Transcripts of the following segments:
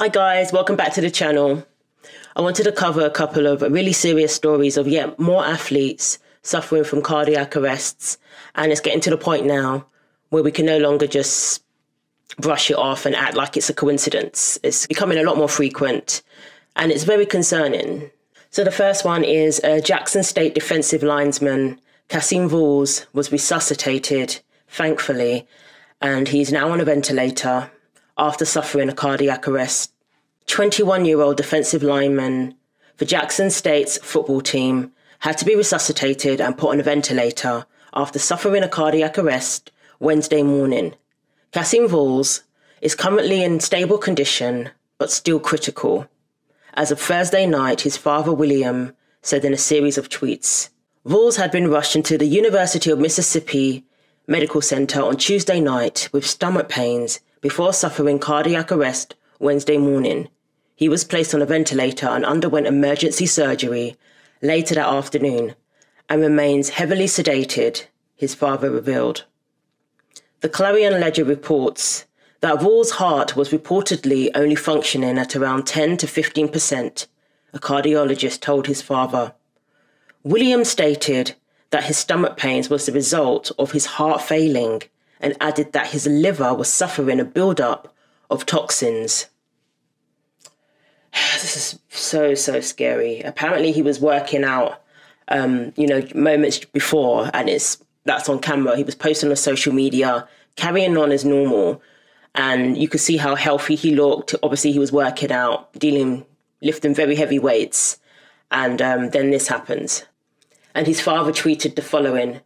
Hi guys, welcome back to the channel. I wanted to cover a couple of really serious stories of yet more athletes suffering from cardiac arrests, and it's getting to the point now where we can no longer just brush it off and act like it's a coincidence. It's becoming a lot more frequent and it's very concerning. So the first one is Jackson State defensive linesman Kaseem Vauls was resuscitated, thankfully, and he's now on a ventilator after suffering a cardiac arrest. 21-year-old defensive lineman for Jackson State's football team had to be resuscitated and put on a ventilator after suffering a cardiac arrest Wednesday morning. Kassim Vos is currently in stable condition, but still critical. As of Thursday night, his father, William, said in a series of tweets, Vos had been rushed into the University of Mississippi Medical Center on Tuesday night with stomach pains before suffering cardiac arrest Wednesday morning. He was placed on a ventilator and underwent emergency surgery later that afternoon and remains heavily sedated, his father revealed. The Clarion Ledger reports that Vauls' heart was reportedly only functioning at around 10 to 15%, a cardiologist told his father. William stated that his stomach pains was the result of his heart failing and added that his liver was suffering a buildup of toxins. This is so scary. Apparently he was working out, moments before, and that's on camera. He was posting on social media, carrying on as normal, and you could see how healthy he looked. Obviously he was working out, lifting very heavy weights, and then this happens. And his father tweeted the following: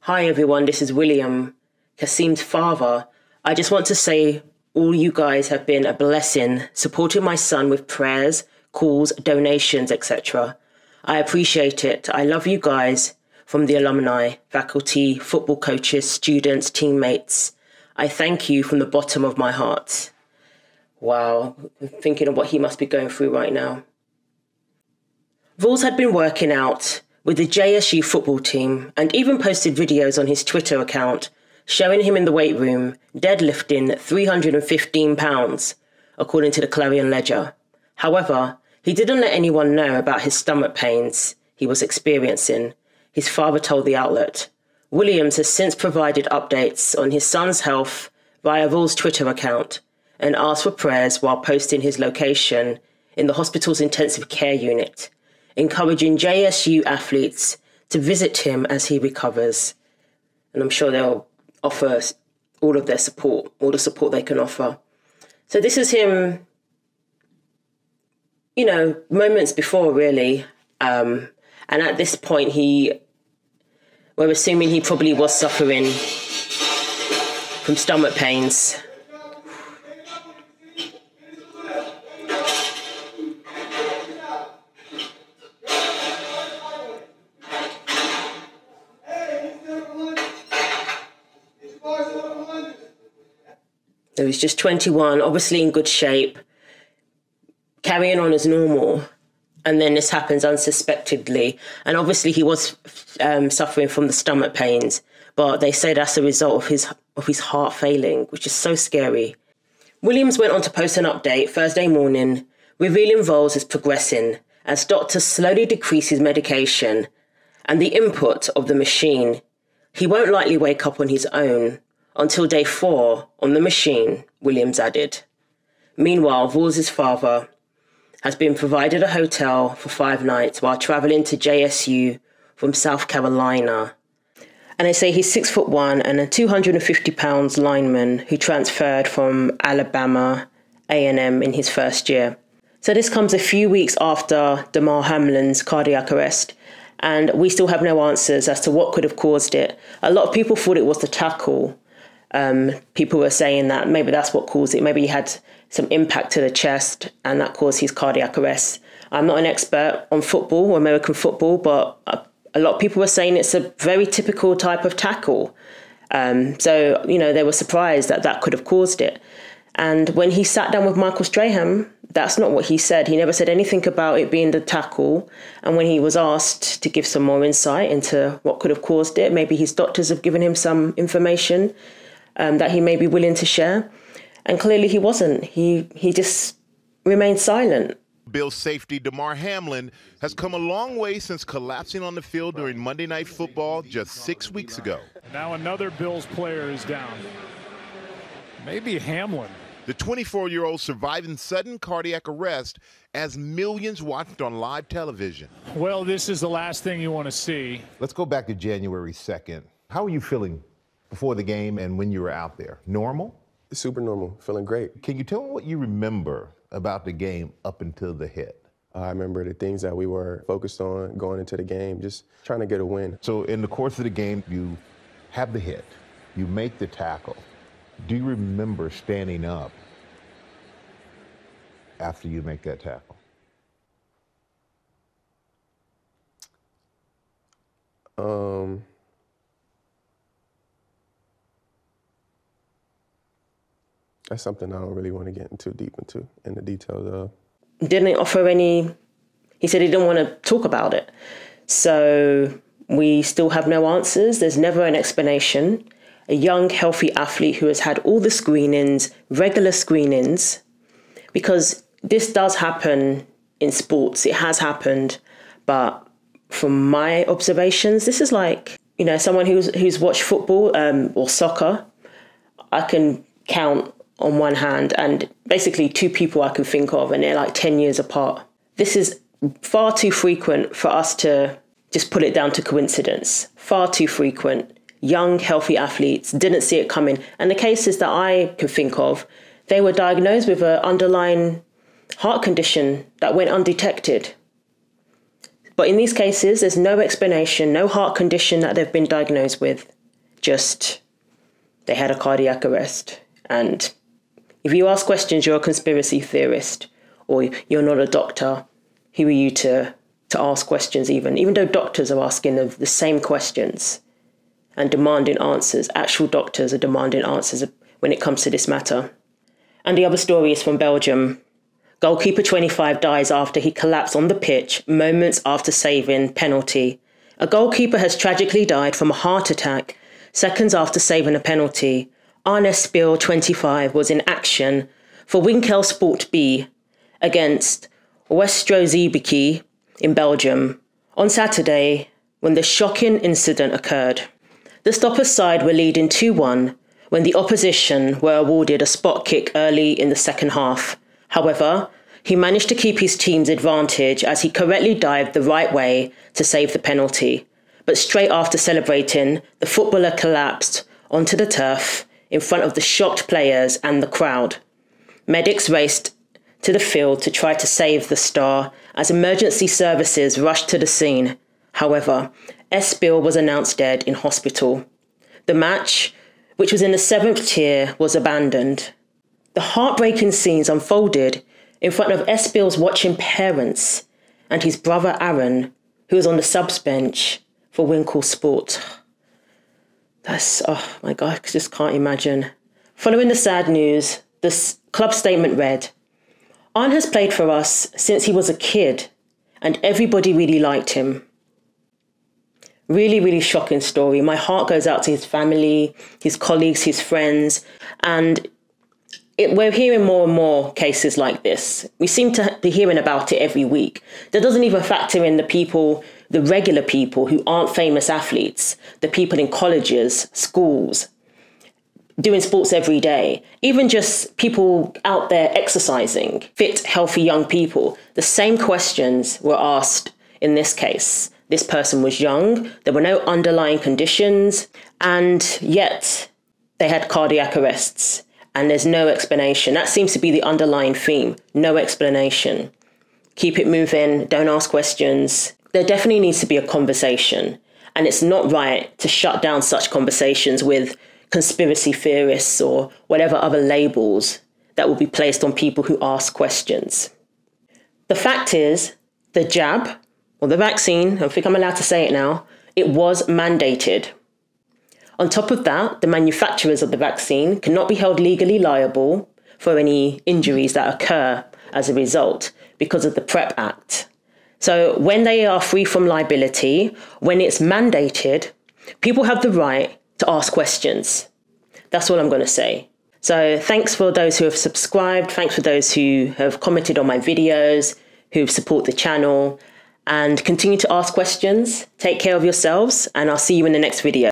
"Hi everyone, this is William, Kassim's father. I just want to say all you guys have been a blessing, supporting my son with prayers, calls, donations, etc. I appreciate it. I love you guys, from the alumni, faculty, football coaches, students, teammates. I thank you from the bottom of my heart." Wow, I'm thinking of what he must be going through right now. Vauls had been working out with the JSU football team and even posted videos on his Twitter account showing him in the weight room deadlifting 315 pounds, according to the Clarion Ledger. However, he didn't let anyone know about his stomach pains he was experiencing, his father told the outlet. Williams has since provided updates on his son's health via Vauls' Twitter account and asked for prayers while posting his location in the hospital's intensive care unit, encouraging JSU athletes to visit him as he recovers. And I'm sure they'll offer all of their support, all the support they can offer. So this is him, moments before, really. And at this point, we're assuming he probably was suffering from stomach pains. He was just 21, obviously in good shape, carrying on as normal. And then this happens unsuspectedly. And obviously he was suffering from the stomach pains, but they say that's a result of his heart failing, which is so scary. Williams went on to post an update Thursday morning, revealing Vauls is progressing as doctors slowly decrease his medication and the input of the machine. He won't likely wake up on his own until day 4 on the machine, Williams added. Meanwhile, Vauls' father has been provided a hotel for 5 nights while travelling to JSU from South Carolina. And they say he's 6'1" and a 250 pounds lineman who transferred from Alabama A&M in his first year. So this comes a few weeks after Damar Hamlin's cardiac arrest, and we still have no answers as to what could have caused it. A lot of people thought it was the tackle. People were saying that maybe that's what caused it. Maybe he had some impact to the chest and that caused his cardiac arrest. I'm not an expert on football or American football, but a lot of people were saying it's a very typical type of tackle. So they were surprised that could have caused it. And when he sat down with Michael Strahan, that's not what he said. He never said anything about it being the tackle. And when he was asked to give some more insight into what could have caused it, maybe his doctors have given him some information that he may be willing to share. And clearly he wasn't. He just remained silent. Bills safety Damar Hamlin has come a long way since collapsing on the field during Monday Night Football just 6 weeks ago. Now another Bills player is down. Maybe Hamlin. The 24-year-old surviving sudden cardiac arrest as millions watched on live television. Well, this is the last thing you want to see. Let's go back to January 2nd. How were you feeling before the game and when you were out there? Normal? Super normal, feeling great. Can you tell me what you remember about the game up until the hit? I remember the things that we were focused on going into the game, just trying to get a win. So in the course of the game, you have the hit, you make the tackle. Do you remember standing up after you make that tackle? That's something I don't really want to get too deep into in the details of. Didn't offer any, he said he didn't want to talk about it. So we still have no answers. There's never an explanation. A young, healthy athlete who has had all the screenings, regular screenings, because this does happen in sports. It has happened. But from my observations, this is like, you know, someone who's watched football or soccer. I can count on one hand, and basically two people I can think of, and they're like 10 years apart. This is far too frequent for us to just put it down to coincidence. Far too frequent. Young, healthy athletes didn't see it coming. And the cases that I can think of, they were diagnosed with an underlying heart condition that went undetected. But in these cases, there's no explanation, no heart condition that they've been diagnosed with. Just they had a cardiac arrest. And if you ask questions, you're a conspiracy theorist, or you're not a doctor. Who are you to ask questions even though doctors are asking the same questions and demanding answers? Actual doctors are demanding answers when it comes to this matter. And the other story is from Belgium. Goalkeeper 25 dies after he collapsed on the pitch moments after saving penalty. A goalkeeper has tragically died from a heart attack seconds after saving a penalty. Arness Spiel25 was in action for Winkel Sport B against Westrozebeke in Belgium on Saturday when the shocking incident occurred. The stoppers' side were leading 2-1 when the opposition were awarded a spot kick early in the second half. However, he managed to keep his team's advantage as he correctly dived the right way to save the penalty. But straight after celebrating, the footballer collapsed onto the turf in front of the shocked players and the crowd. Medics raced to the field to try to save the star as emergency services rushed to the scene. However, Espeel was announced dead in hospital. The match, which was in the 7th tier, was abandoned. The heartbreaking scenes unfolded in front of Espeel's watching parents and his brother Aaron, who was on the subs bench for Winkel Sport. That's, oh my God, I just can't imagine. Following the sad news, the club statement read, Arne has played for us since he was a kid, and everybody really liked him. Really, really shocking story. My heart goes out to his family, his colleagues, his friends, and we're hearing more and more cases like this. We seem to be hearing about it every week. That doesn't even factor in the people, the regular people who aren't famous athletes, the people in colleges, schools, doing sports every day, even just people out there exercising, fit, healthy young people. The same questions were asked in this case. This person was young, there were no underlying conditions, and yet they had cardiac arrests. And there's no explanation. That seems to be the underlying theme. No explanation. Keep it moving. Don't ask questions. There definitely needs to be a conversation. And it's not right to shut down such conversations with conspiracy theorists or whatever other labels that will be placed on people who ask questions. The fact is, the jab, or the vaccine, I think I'm allowed to say it now, it was mandated. On top of that, the manufacturers of the vaccine cannot be held legally liable for any injuries that occur as a result because of the PrEP Act. So when they are free from liability, when it's mandated, people have the right to ask questions. That's all I'm going to say. So thanks for those who have subscribed. Thanks for those who have commented on my videos, who've supported the channel, and continue to ask questions. Take care of yourselves, and I'll see you in the next video.